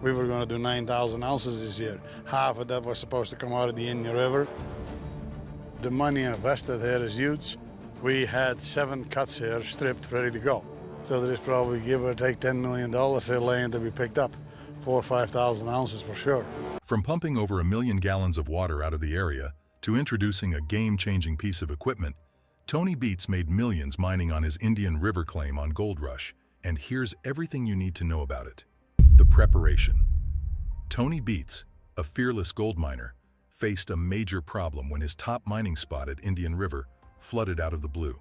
We were going to do 9,000 ounces this year. Half of that was supposed to come out of the Indian River. The money invested here is huge. We had 7 cuts here stripped, ready to go. So there is probably, give or take, $10 million here land to be picked up. 4,000 or 5,000 ounces for sure. From pumping over 1 million gallons of water out of the area to introducing a game-changing piece of equipment, Tony Beets made millions mining on his Indian River claim on Gold Rush. And here's everything you need to know about it. The preparation. Tony Beets, a fearless gold miner, faced a major problem when his top mining spot at Indian River flooded out of the blue.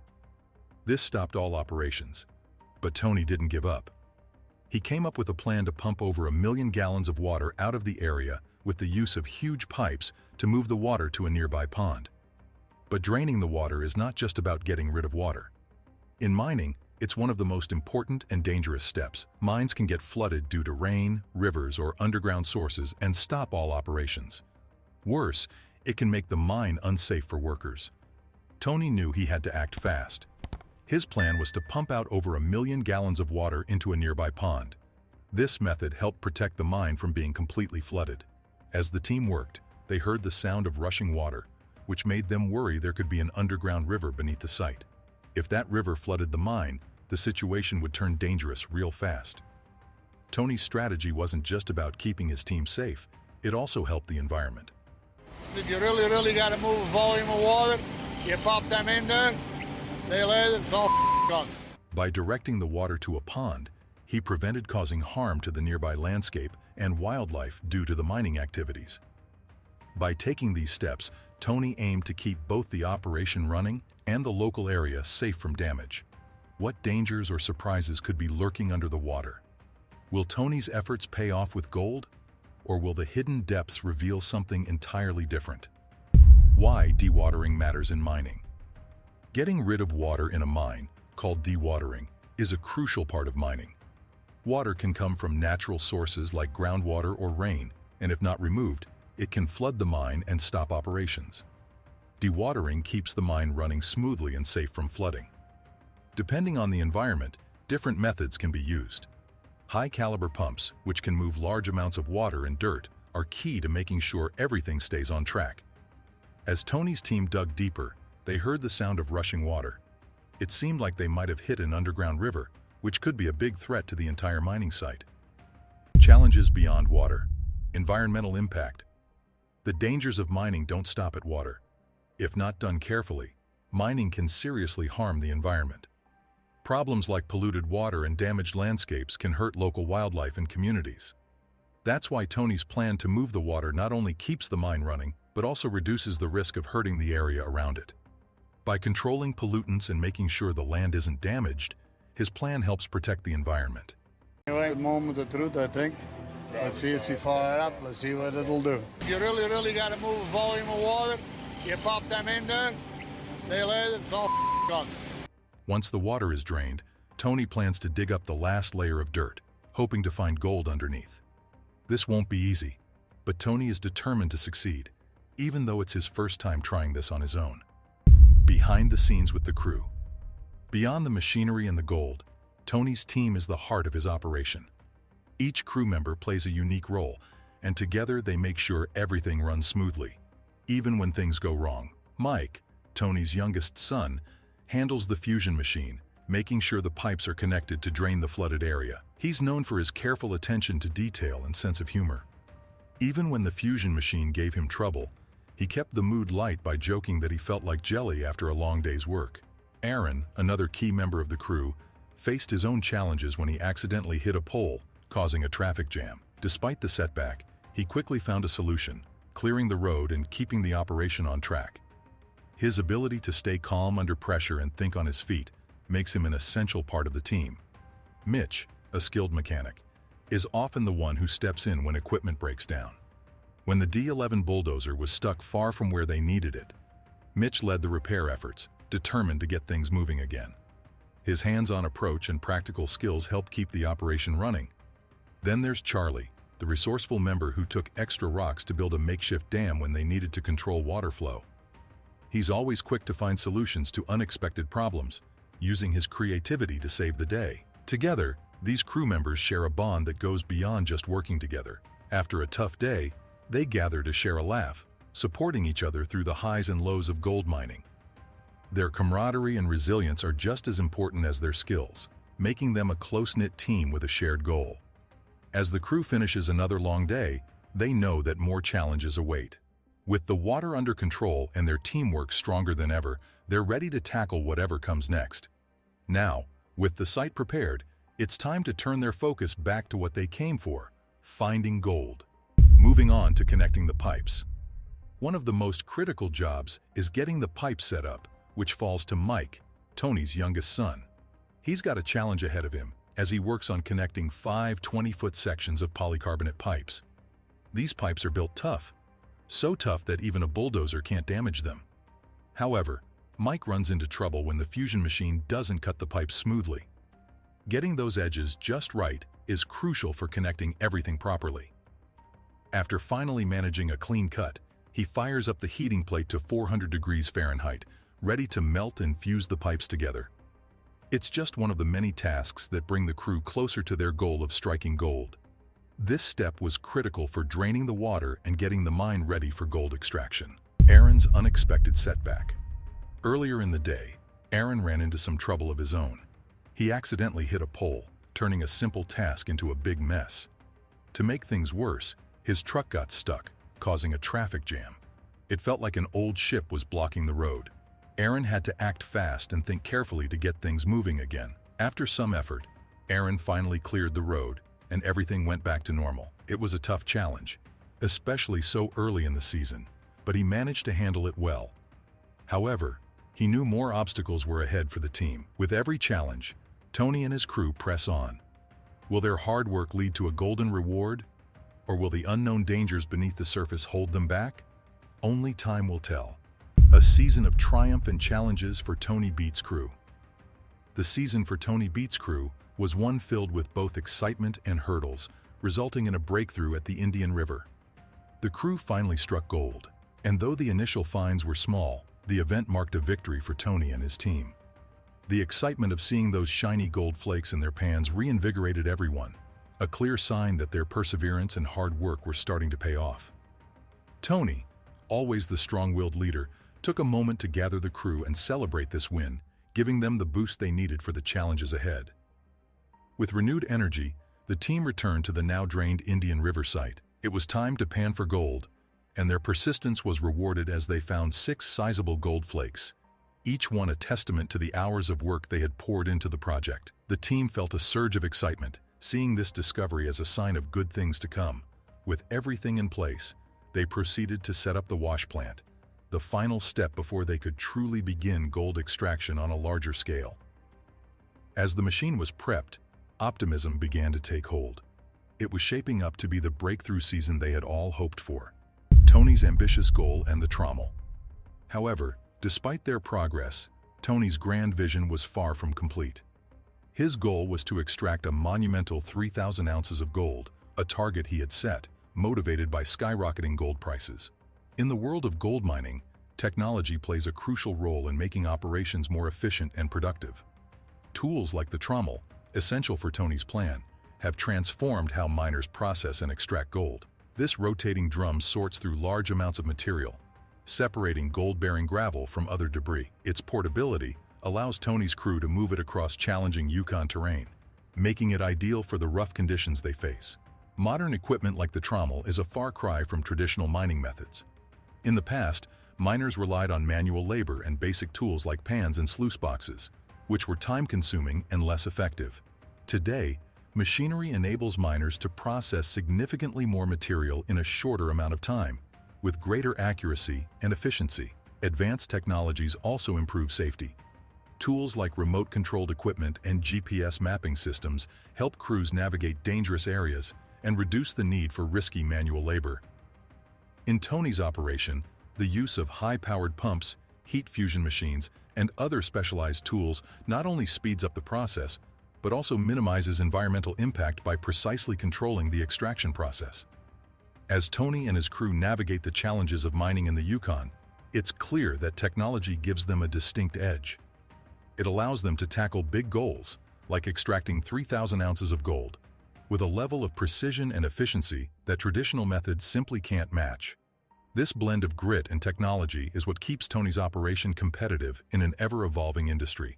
This stopped all operations, but Tony didn't give up. He came up with a plan to pump over 1 million gallons of water out of the area with the use of huge pipes to move the water to a nearby pond. But draining the water is not just about getting rid of water. In mining, it's one of the most important and dangerous steps. Mines can get flooded due to rain, rivers, or underground sources and stop all operations. Worse, it can make the mine unsafe for workers. Tony knew he had to act fast. His plan was to pump out over 1 million gallons of water into a nearby pond. This method helped protect the mine from being completely flooded. As the team worked, they heard the sound of rushing water, which made them worry there could be an underground river beneath the site. If that river flooded the mine, the situation would turn dangerous real fast. Tony's strategy wasn't just about keeping his team safe, it also helped the environment. If you really got to move a volume of water, you pop them in there, they let it, it's all gone. By directing the water to a pond, he prevented causing harm to the nearby landscape and wildlife due to the mining activities. By taking these steps, Tony aimed to keep both the operation running and the local area safe from damage. What dangers or surprises could be lurking under the water? Will Tony's efforts pay off with gold? Or will the hidden depths reveal something entirely different? Why dewatering matters in mining. Getting rid of water in a mine, called dewatering, is a crucial part of mining. Water can come from natural sources like groundwater or rain, and if not removed, it can flood the mine and stop operations. Dewatering keeps the mine running smoothly and safe from flooding. Depending on the environment, different methods can be used. High-caliber pumps, which can move large amounts of water and dirt, are key to making sure everything stays on track. As Tony's team dug deeper, they heard the sound of rushing water. It seemed like they might have hit an underground river, which could be a big threat to the entire mining site. Challenges beyond water. Environmental impact. The dangers of mining don't stop at water. If not done carefully, mining can seriously harm the environment. Problems like polluted water and damaged landscapes can hurt local wildlife and communities. That's why Tony's plan to move the water not only keeps the mine running, but also reduces the risk of hurting the area around it. By controlling pollutants and making sure the land isn't damaged, his plan helps protect the environment. Anyway, moment of truth, I think. Let's see if you fire it up. Let's see what it'll do. If you really got to move a volume of water, you pop them in there, they let it, it's all gone. Once the water is drained, Tony plans to dig up the last layer of dirt, hoping to find gold underneath. This won't be easy, but Tony is determined to succeed, even though it's his first time trying this on his own. Behind the scenes with the crew. Beyond the machinery and the gold, Tony's team is the heart of his operation. Each crew member plays a unique role, and together they make sure everything runs smoothly, even when things go wrong. Mike, Tony's youngest son, handles the fusion machine, making sure the pipes are connected to drain the flooded area. He's known for his careful attention to detail and sense of humor. Even when the fusion machine gave him trouble, he kept the mood light by joking that he felt like jelly after a long day's work. Aaron, another key member of the crew, faced his own challenges when he accidentally hit a pole, causing a traffic jam. Despite the setback, he quickly found a solution, clearing the road and keeping the operation on track. His ability to stay calm under pressure and think on his feet makes him an essential part of the team. Mitch, a skilled mechanic, is often the one who steps in when equipment breaks down. When the D11 bulldozer was stuck far from where they needed it, Mitch led the repair efforts, determined to get things moving again. His hands-on approach and practical skills helped keep the operation running. Then there's Charlie, the resourceful member who took extra rocks to build a makeshift dam when they needed to control water flow. He's always quick to find solutions to unexpected problems, using his creativity to save the day. Together, These crew members share a bond that goes beyond just working together. After a tough day, they gather to share a laugh, supporting each other through the highs and lows of gold mining. Their camaraderie and resilience are just as important as their skills, making them a close-knit team with a shared goal. As the crew finishes another long day, they know that more challenges await. With the water under control and their teamwork stronger than ever, they're ready to tackle whatever comes next. Now, with the site prepared, it's time to turn their focus back to what they came for, finding gold. Moving on to connecting the pipes. One of the most critical jobs is getting the pipes set up, which falls to Mike, Tony's youngest son. He's got a challenge ahead of him as he works on connecting 5 20-foot sections of polycarbonate pipes. These pipes are built tough, so tough that even a bulldozer can't damage them. However, Mike runs into trouble when the fusion machine doesn't cut the pipes smoothly. Getting those edges just right is crucial for connecting everything properly. After finally managing a clean cut, he fires up the heating plate to 400 degrees Fahrenheit, ready to melt and fuse the pipes together. It's just one of the many tasks that bring the crew closer to their goal of striking gold. This step was critical for draining the water and getting the mine ready for gold extraction. Aaron's unexpected setback. Earlier in the day, Aaron ran into some trouble of his own. He accidentally hit a pole, turning a simple task into a big mess. To make things worse, his truck got stuck, causing a traffic jam. It felt like an old ship was blocking the road. Aaron had to act fast and think carefully to get things moving again. After some effort, Aaron finally cleared the road, and everything went back to normal. It was a tough challenge, especially so early in the season, but he managed to handle it well. However, he knew more obstacles were ahead for the team. With every challenge, Tony and his crew press on. Will their hard work lead to a golden reward, or will the unknown dangers beneath the surface hold them back? Only time will tell. A season of triumph and challenges for Tony Beets' crew. The season for Tony Beets' crew was one filled with both excitement and hurdles, resulting in a breakthrough at the Indian River. The crew finally struck gold, and though the initial finds were small, the event marked a victory for Tony and his team. The excitement of seeing those shiny gold flakes in their pans reinvigorated everyone, a clear sign that their perseverance and hard work were starting to pay off. Tony, always the strong-willed leader, took a moment to gather the crew and celebrate this win, giving them the boost they needed for the challenges ahead. With renewed energy, the team returned to the now-drained Indian River site. It was time to pan for gold, and their persistence was rewarded as they found 6 sizable gold flakes, each one a testament to the hours of work they had poured into the project. The team felt a surge of excitement, seeing this discovery as a sign of good things to come. With everything in place, they proceeded to set up the wash plant, the final step before they could truly begin gold extraction on a larger scale. As the machine was prepped, optimism began to take hold. It was shaping up to be the breakthrough season they had all hoped for. Tony's ambitious goal and the trommel. However, despite their progress, Tony's grand vision was far from complete. His goal was to extract a monumental 3,000 ounces of gold, a target he had set, motivated by skyrocketing gold prices. In the world of gold mining, technology plays a crucial role in making operations more efficient and productive. Tools like the trommel, essential for Tony's plan, have transformed how miners process and extract gold. This rotating drum sorts through large amounts of material, separating gold-bearing gravel from other debris. Its portability allows Tony's crew to move it across challenging Yukon terrain, making it ideal for the rough conditions they face. Modern equipment like the trommel is a far cry from traditional mining methods. In the past, miners relied on manual labor and basic tools like pans and sluice boxes, which were time-consuming and less effective. Today, machinery enables miners to process significantly more material in a shorter amount of time, with greater accuracy and efficiency. Advanced technologies also improve safety. Tools like remote-controlled equipment and GPS mapping systems help crews navigate dangerous areas and reduce the need for risky manual labor. In Tony's operation, the use of high-powered pumps, heat fusion machines, and other specialized tools not only speeds up the process, but also minimizes environmental impact by precisely controlling the extraction process. As Tony and his crew navigate the challenges of mining in the Yukon, it's clear that technology gives them a distinct edge. It allows them to tackle big goals, like extracting 3,000 ounces of gold, with a level of precision and efficiency that traditional methods simply can't match. This blend of grit and technology is what keeps Tony's operation competitive in an ever-evolving industry.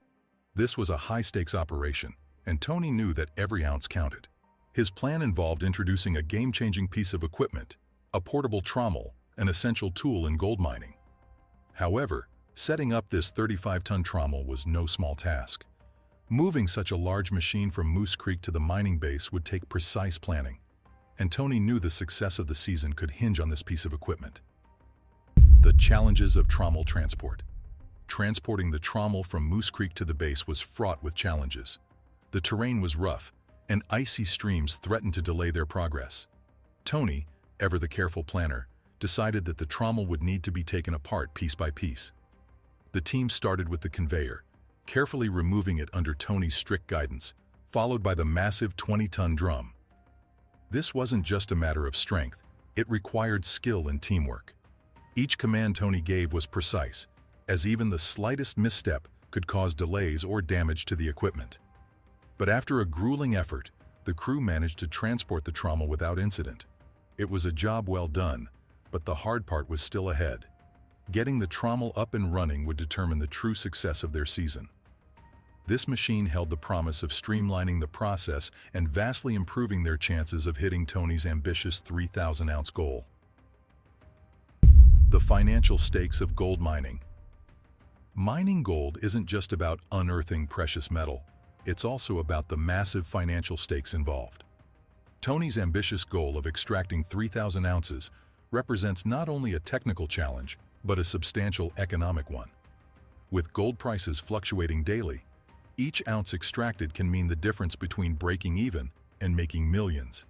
This was a high-stakes operation, and Tony knew that every ounce counted. His plan involved introducing a game-changing piece of equipment, a portable trommel, an essential tool in gold mining. However, setting up this 35-ton trommel was no small task. Moving such a large machine from Moose Creek to the mining base would take precise planning, and Tony knew the success of the season could hinge on this piece of equipment. The challenges of trommel transport. Transporting the trommel from Moose Creek to the base was fraught with challenges. The terrain was rough, and icy streams threatened to delay their progress. Tony, ever the careful planner, decided that the trommel would need to be taken apart piece by piece. The team started with the conveyor, carefully removing it under Tony's strict guidance, followed by the massive 20-ton drum. This wasn't just a matter of strength, it required skill and teamwork. Each command Tony gave was precise, as even the slightest misstep could cause delays or damage to the equipment. But after a grueling effort, the crew managed to transport the trommel without incident. It was a job well done, but the hard part was still ahead. Getting the trommel up and running would determine the true success of their season. This machine held the promise of streamlining the process and vastly improving their chances of hitting Tony's ambitious 3,000-ounce goal. The financial stakes of gold mining. Mining gold isn't just about unearthing precious metal, it's also about the massive financial stakes involved. Tony's ambitious goal of extracting 3,000 ounces represents not only a technical challenge, but a substantial economic one. With gold prices fluctuating daily, each ounce extracted can mean the difference between breaking even and making millions.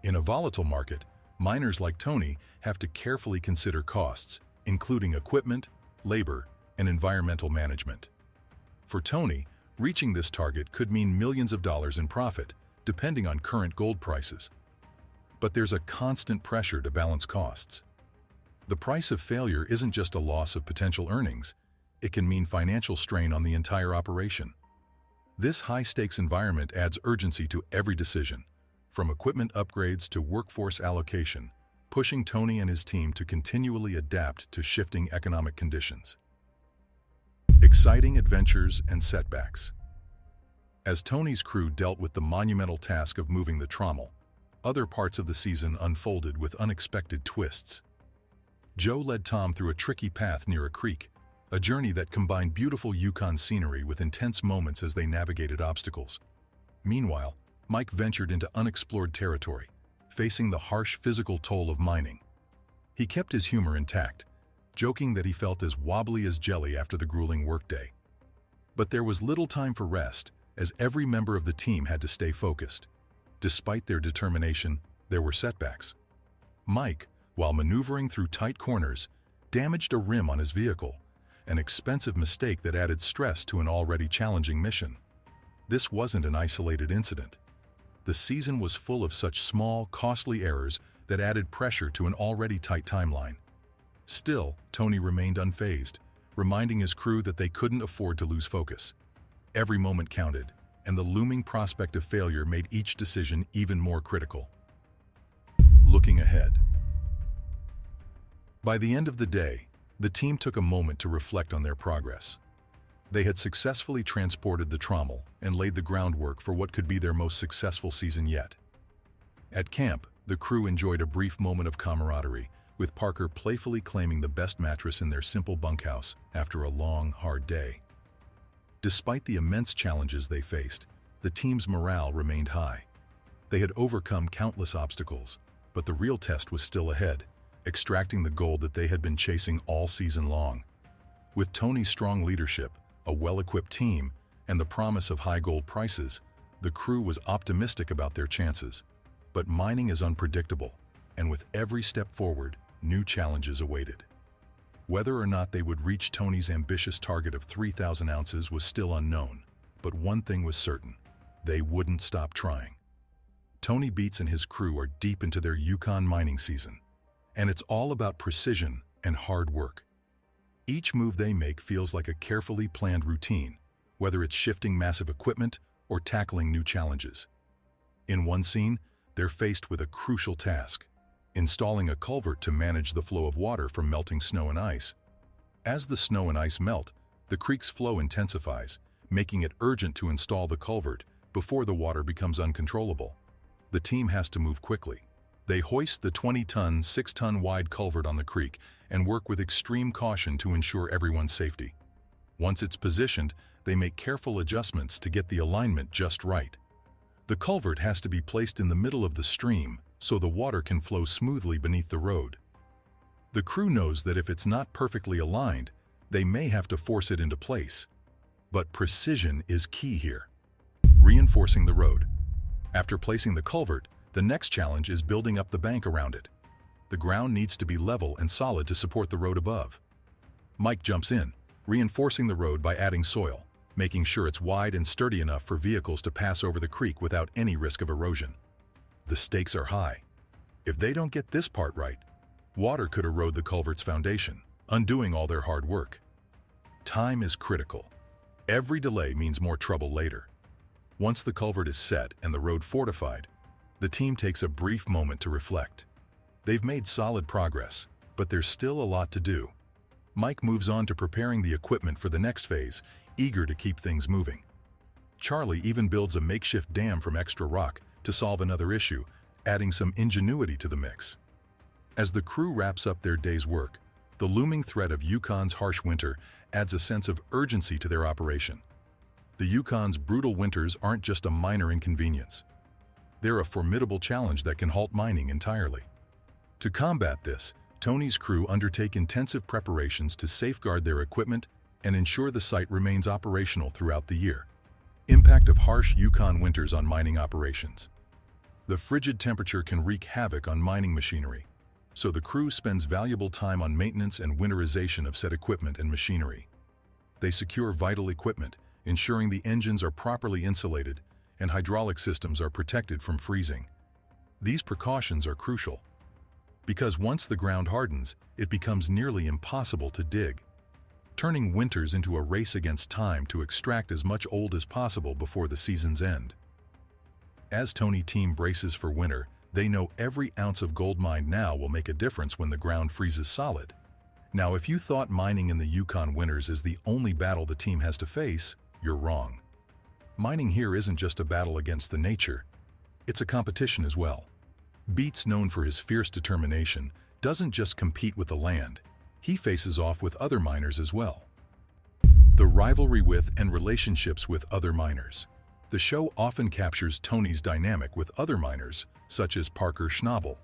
In a volatile market, miners like Tony have to carefully consider costs, including equipment, labor, and environmental management. For Tony, reaching this target could mean millions of dollars in profit, depending on current gold prices. But there's a constant pressure to balance costs. The price of failure isn't just a loss of potential earnings, it can mean financial strain on the entire operation. This high-stakes environment adds urgency to every decision, from equipment upgrades to workforce allocation, pushing Tony and his team to continually adapt to shifting economic conditions. Exciting adventures and setbacks. As Tony's crew dealt with the monumental task of moving the trommel, other parts of the season unfolded with unexpected twists. Joe led Tom through a tricky path near a creek, a journey that combined beautiful Yukon scenery with intense moments as they navigated obstacles. Meanwhile, Mike ventured into unexplored territory, facing the harsh physical toll of mining. He kept his humor intact, joking that he felt as wobbly as jelly after the grueling workday. But there was little time for rest, as every member of the team had to stay focused. Despite their determination, there were setbacks. Mike, while maneuvering through tight corners, damaged a rim on his vehicle, an expensive mistake that added stress to an already challenging mission. This wasn't an isolated incident. The season was full of such small, costly errors that added pressure to an already tight timeline. Still, Tony remained unfazed, reminding his crew that they couldn't afford to lose focus. Every moment counted, and the looming prospect of failure made each decision even more critical. Looking ahead. By the end of the day, the team took a moment to reflect on their progress. They had successfully transported the trommel and laid the groundwork for what could be their most successful season yet. At camp, the crew enjoyed a brief moment of camaraderie, with Parker playfully claiming the best mattress in their simple bunkhouse after a long, hard day. Despite the immense challenges they faced, the team's morale remained high. They had overcome countless obstacles, but the real test was still ahead, extracting the gold that they had been chasing all season long. With Tony's strong leadership, a well-equipped team, and the promise of high gold prices, the crew was optimistic about their chances. But mining is unpredictable, and with every step forward, new challenges awaited. Whether or not they would reach Tony's ambitious target of 3,000 ounces was still unknown, but one thing was certain: they wouldn't stop trying. Tony Beets and his crew are deep into their Yukon mining season, and it's all about precision and hard work. Each move they make feels like a carefully planned routine, whether it's shifting massive equipment or tackling new challenges. In one scene, they're faced with a crucial task: installing a culvert to manage the flow of water from melting snow and ice. As the snow and ice melt, the creek's flow intensifies, making it urgent to install the culvert before the water becomes uncontrollable. The team has to move quickly. They hoist the 20-ton, 6-ton wide culvert on the creek and work with extreme caution to ensure everyone's safety. Once it's positioned, they make careful adjustments to get the alignment just right. The culvert has to be placed in the middle of the stream so the water can flow smoothly beneath the road. The crew knows that if it's not perfectly aligned, they may have to force it into place. But precision is key here. Reinforcing the road. After placing the culvert, the next challenge is building up the bank around it. The ground needs to be level and solid to support the road above. Mike jumps in, reinforcing the road by adding soil, making sure it's wide and sturdy enough for vehicles to pass over the creek without any risk of erosion. The stakes are high. If they don't get this part right, water could erode the culvert's foundation, undoing all their hard work. Time is critical. Every delay means more trouble later. Once the culvert is set and the road fortified, the team takes a brief moment to reflect. They've made solid progress, but there's still a lot to do. Mike moves on to preparing the equipment for the next phase, eager to keep things moving. Charlie even builds a makeshift dam from extra rock to solve another issue, adding some ingenuity to the mix. As the crew wraps up their day's work, the looming threat of Yukon's harsh winter adds a sense of urgency to their operation. The Yukon's brutal winters aren't just a minor inconvenience. They're a formidable challenge that can halt mining entirely. To combat this, Tony's crew undertake intensive preparations to safeguard their equipment and ensure the site remains operational throughout the year. Impact of harsh Yukon winters on mining operations. The frigid temperature can wreak havoc on mining machinery, so the crew spends valuable time on maintenance and winterization of said equipment and machinery. They secure vital equipment, ensuring the engines are properly insulated and hydraulic systems are protected from freezing. These precautions are crucial, because once the ground hardens, it becomes nearly impossible to dig, turning winters into a race against time to extract as much old as possible before the season's end. As Tony team braces for winter, they know every ounce of gold mined now will make a difference when the ground freezes solid. Now, if you thought mining in the Yukon winters is the only battle the team has to face, you're wrong. Mining here isn't just a battle against the nature, it's a competition as well. Beets, known for his fierce determination, doesn't just compete with the land, he faces off with other miners as well. The rivalry with and relationships with other miners. The show often captures Tony's dynamic with other miners, such as Parker Schnabel.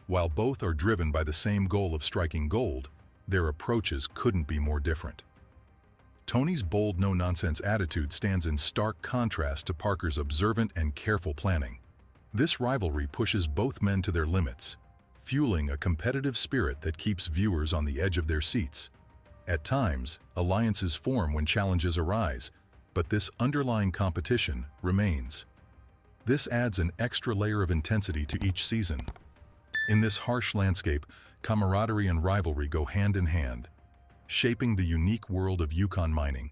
While both are driven by the same goal of striking gold, their approaches couldn't be more different. Tony's bold, no-nonsense attitude stands in stark contrast to Parker's observant and careful planning. This rivalry pushes both men to their limits, fueling a competitive spirit that keeps viewers on the edge of their seats. At times, alliances form when challenges arise, but this underlying competition remains. This adds an extra layer of intensity to each season. In this harsh landscape, camaraderie and rivalry go hand in hand, shaping the unique world of Yukon mining.